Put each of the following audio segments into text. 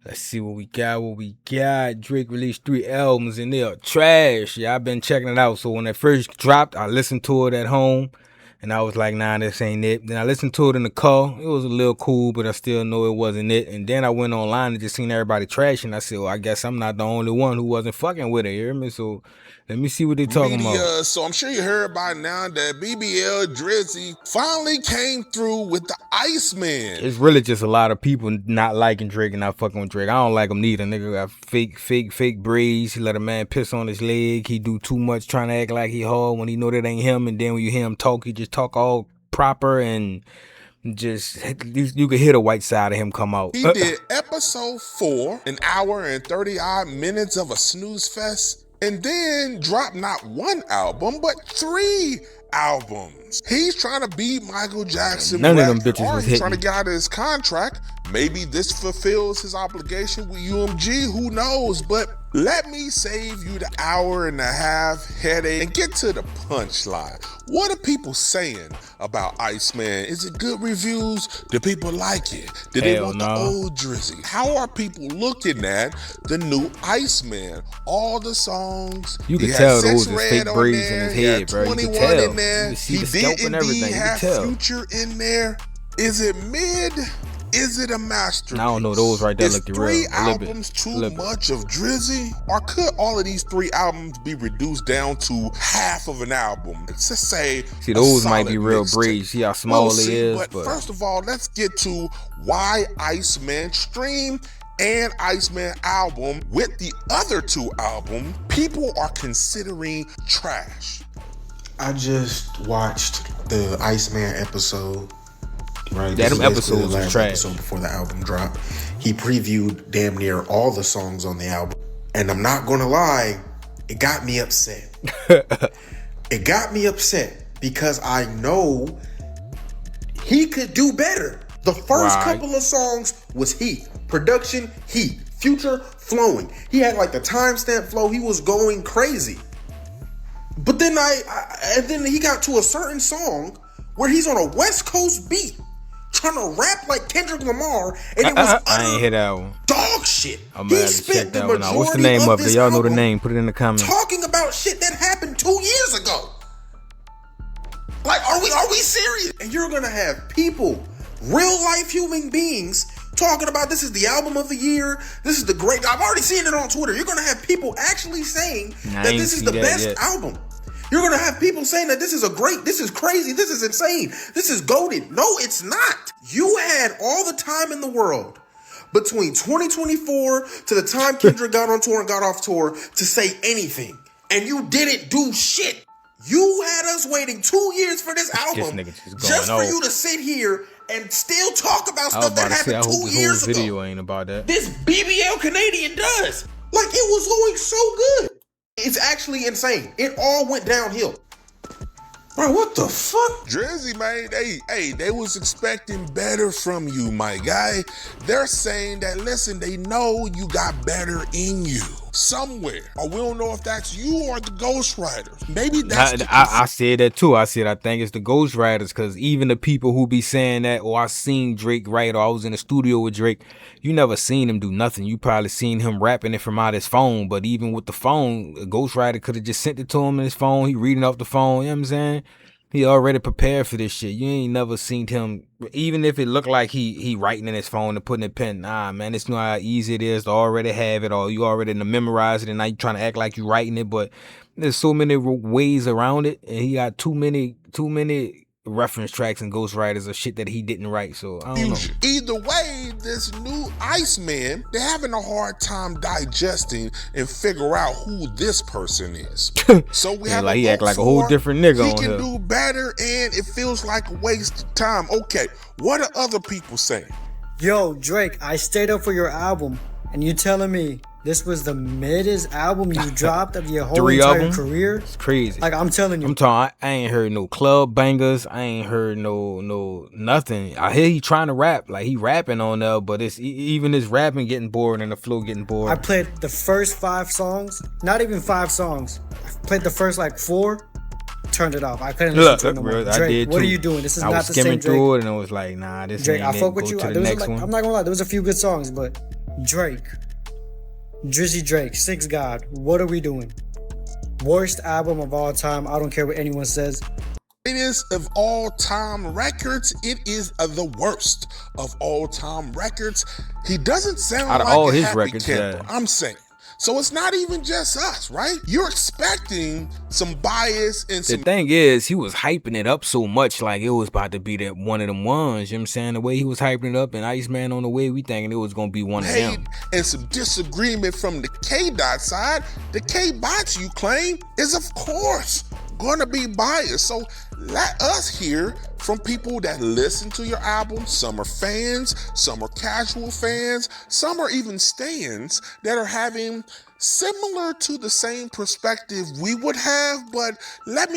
Let's see what we got. Drake released 3 albums and they are trash. Yeah, I've been checking it out. So when it first dropped, I listened to it at home and I was like, nah, this ain't it. Then I listened to it in the car. It was a little cool, but I still know it wasn't it. And then I went online and just seen everybody trashing. I said, well, I guess I'm not the only one who wasn't fucking with it. You hear me? So let me see what they talking about. So I'm sure you heard by now that BBL Drizzy finally came through with the Iceman. It's really just a lot of people not liking Drake and not fucking with Drake. I don't like him neither. Nigga got fake braids. He let a man piss on his leg. He do too much trying to act like he hard when he know that ain't him. And then when you hear him talk, he just talk all proper and just you could hear the white side of him come out. He did episode 4, an hour and 30 odd minutes of a snooze fest, and then dropped not 1 album, but 3 albums. He's trying to beat Michael Jackson. None of them bitches or was he's hitting. trying to get out of his contract. Maybe this fulfills his obligation with UMG, who knows? But let me save you the hour and a half headache and get to the punchline. What are people saying about Iceman? Is it good reviews? Do people like it? Do they want the old Drizzy? How are people looking at the new Iceman? All the songs. You can tell those is fake braids in his head, bro. You can tell. You can see the scalp and everything. You can tell. Future in there. Is it mid? Is it a masterpiece? I don't know. Those right there look the real. Is 3 albums too much of Drizzy? Or could all of these 3 albums be reduced down to half of an album? Let's just say, see, those might be real braids. See how small it is. But first of all, let's get to why Iceman Stream and Iceman album with the other 2 albums people are considering trash. I just watched the Iceman episode. Right, yeah, them episodes was was trash. Episode before the album dropped, he previewed damn near all the songs on the album, and I'm not gonna lie, it got me upset. It got me upset because I know he could do better. The first couple of songs was heat, production heat, Future flowing. He had like the timestamp flow. He was going crazy. But then and then he got to a certain song where he's on a West Coast beat, trying to rap like Kendrick Lamar, and it was I ain't hear that one. Dog shit. I'm gonna check that one out. What's the name of it? Y'all know the name. Put it in the comments. Talking about shit that happened 2 years ago. Like, are we serious? And you're gonna have people, real life human beings, talking about this is the album of the year. This is the great. I've already seen it on Twitter. You're gonna have people actually saying that this is the best album. You're going to have people saying that this is this is crazy, this is insane, this is goated. No, it's not. You had all the time in the world between 2024 to the time Kendrick got on tour and got off tour to say anything. And you didn't do shit. You had us waiting 2 years for this album just for you to sit here and still talk about stuff that happened 2 years ago. Video ain't about that. This BBL Canadian does. Like, it was going so good. It's actually insane. It all went downhill. Bro, what the fuck? Drizzy, man, they was expecting better from you, my guy. They're saying that, listen, they know you got better in you somewhere. Or we don't know if that's you or the ghostwriters. Maybe that's I said that too. I think it's the ghostwriters, because even the people who be saying that, or I seen Drake write, or I was in the studio with Drake, you never seen him do nothing. You probably seen him rapping it from out his phone, but even with the phone, a ghostwriter could have just sent it to him in his phone. He reading off the phone, you know what I'm saying? He already prepared for this shit. You ain't never seen him, even if it looked like he writing in his phone and putting a pen. Nah, man, it's not how easy it is to already have it, or you already memorize it, and now you trying to act like you writing it. But there's so many ways around it, and he got too many reference tracks and ghostwriters of shit that he didn't write. So I don't know. Either way, this new Iceman, they're having a hard time digesting and figure out who this person is. So we have he act like a whole different nigga on here. He can do better, and it feels like a waste of time. Okay, what are other people saying? Yo, Drake, I stayed up for your album, and you telling me this was the middest album you dropped of your whole entire career? It's crazy. Like, I'm telling you. I ain't heard no club bangers. I ain't heard no nothing. I hear he trying to rap. Like, he rapping on there, but it's even his rapping getting boring and the flow getting boring. I played the first 5 songs. Not even 5 songs. I played the first, 4. Turned it off. I couldn't listen to it no more. Drake, I did what too. are you doing? This is not the same Drake. I was skimming through it and I was like, nah, this Drake, ain't I fuck with Go you. to the next one. I'm not gonna lie, there was a few good songs, but Drake. Drizzy Drake, Six God. What are we doing? Worst album of all time. I don't care what anyone says. Greatest of all time records. It is the worst of all time records. He doesn't sound Out of like all a his happy records, camper. yeah. I'm saying. So it's not even just us, right? You're expecting some bias and The some thing is, he was hyping it up so much like it was about to be that one of them ones. You know what I'm saying? The way he was hyping it up and Iceman on the way, we thinking it was gonna be one of hate them. and some disagreement from the K-Dot side. The K-Bots, you claim, is of course gonna be biased. So let us hear from people that listen to your album. Some are fans, some are casual fans, some are even stans that are having similar to the same perspective we would have, but let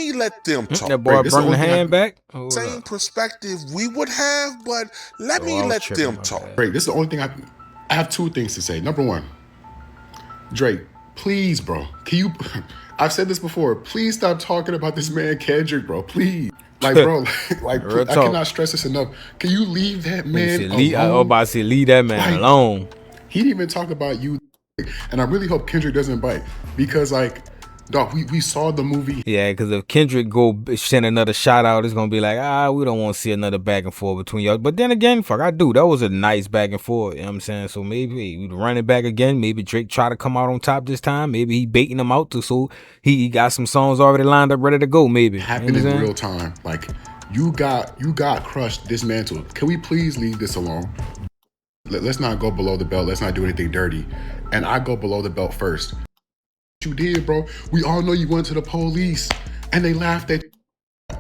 them talk. That boy This is the bring the only thing hand back. Hold Same up. perspective we would have, but let I me was let tripping, them my talk. bad. Drake, this is the only thing I have two things to say. Number one, Drake, please, bro, can you? I've said this before. Please stop talking about this man Kendrick, bro. Please, like, bro, like Real I talk. cannot stress this enough. Can you leave that man I was alone? about to say, leave that man Like, alone. He didn't even talk about you, and I really hope Kendrick doesn't bite because, like, dog, we saw the movie. Yeah, because if Kendrick go send another shout out, it's gonna be like, we don't want to see another back and forth between y'all. But then again, fuck, I do. That was a nice back and forth. You know what I'm saying? So maybe we run it back again. Maybe Drake try to come out on top this time. Maybe he baiting them out too, so he got some songs already lined up, ready to go. Maybe Happened in real time. Like, you got crushed, dismantled. Can we please leave this alone? Let's not go below the belt. Let's not do anything dirty. And I go below the belt first. You did, bro. We all know you went to the police and they laughed at you.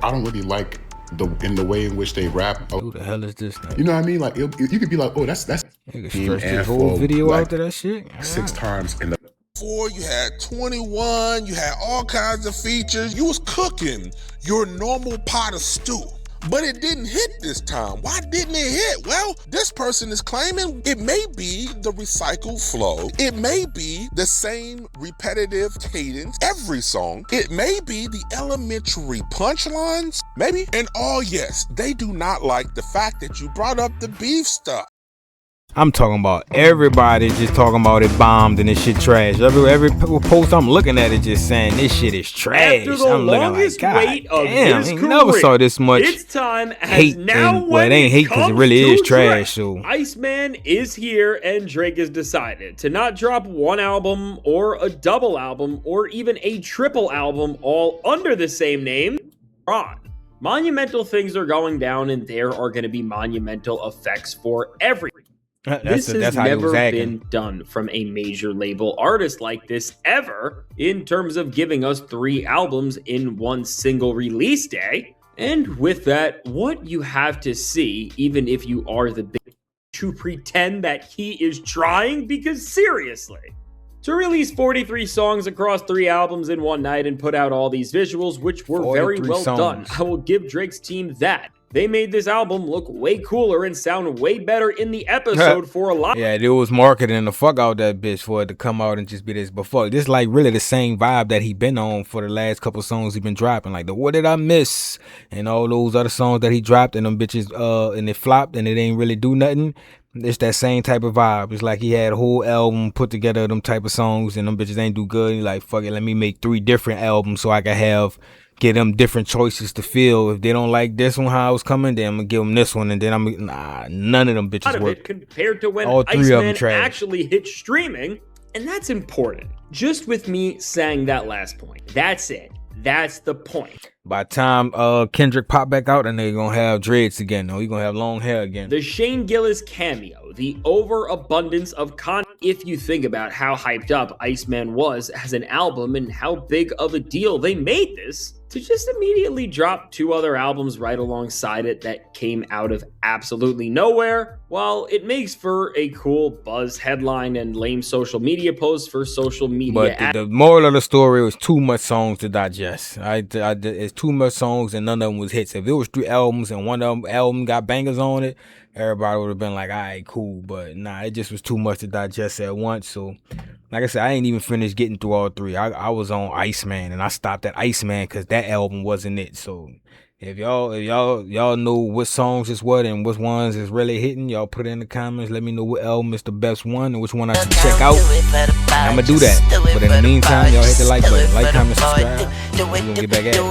I don't really like the way in which they rap. Who the hell is this now? You know what I mean? Like, you could be like, oh, that's Nigga stretched his whole video like, out to that shit. 6 times in the. You had 21, you had all kinds of features. You was cooking your normal pot of stew. But it didn't hit this time. Why didn't it hit? Well, this person is claiming it may be the recycled flow. It may be the same repetitive cadence every song. It may be the elementary punchlines, maybe. And yes, they do not like the fact that you brought up the beef stuff. I'm talking about everybody just talking about it bombed and this shit trash. Every post I'm looking at it just saying this shit is trash. After the I'm looking longest like, wait God of damn, his I ain't career, never saw this much its time has hate. now And, well, it when ain't hate because it comes really to is trash. Drake. So Iceman is here, and Drake has decided to not drop one album or a double album or even a triple album all under the same name. Ron. Monumental things are going down, and there are going to be monumental effects for everything. This has how he was never acting. been done from a major label artist like this ever, in terms of giving us 3 albums in one single release day. And with that, what you have to see, even if you are the big, to pretend that he is trying, because seriously, to release 43 songs across 3 albums in one night and put out all these visuals, which were very 43 well done, songs. I will give Drake's team that. They made this album look way cooler and sound way better in the episode for a lot. yeah, they was marketing the fuck out that bitch for it to come out and just be this. But fuck, this like really the same vibe that he been on for the last couple songs he been dropping. Like the What Did I Miss and all those other songs that he dropped and them bitches and it flopped and it ain't really do nothing. It's that same type of vibe. It's like he had a whole album put together of them type of songs and them bitches ain't do good. He like, fuck it, let me make 3 different albums so I can get them different choices to feel. If they don't like this one, how it's coming, then I'm gonna give them this one, and then none of them bitches Out of work. it compared to when All 3 of them Iceman trash. actually hit streaming, and that's important. Just with me saying that last point. That's it. That's the point. By the time Kendrick pop back out, and they gonna have dreads again. No, he gonna have long hair again. The Shane Gillis cameo, the overabundance of content, if you think about how hyped up Iceman was as an album and how big of a deal they made this, to just immediately drop 2 other albums right alongside it that came out of absolutely nowhere, while it makes for a cool buzz headline and lame social media posts for social media. But the moral of the story was too much songs to digest. It's too much songs and none of them was hits. If it was 3 albums and one of them album got bangers on it, everybody would have been like, all right, cool. But nah, it just was too much to digest at once. So, like I said, I ain't even finished getting through all 3. I was on Iceman and I stopped at Iceman because that album wasn't it. So If y'all know what songs is what and which ones is really hitting, y'all put it in the comments. Let me know what album is the best one and which one I should check out. I'ma do that. But in the meantime, y'all hit the like button. Like, comment, subscribe. We're gonna get back at it.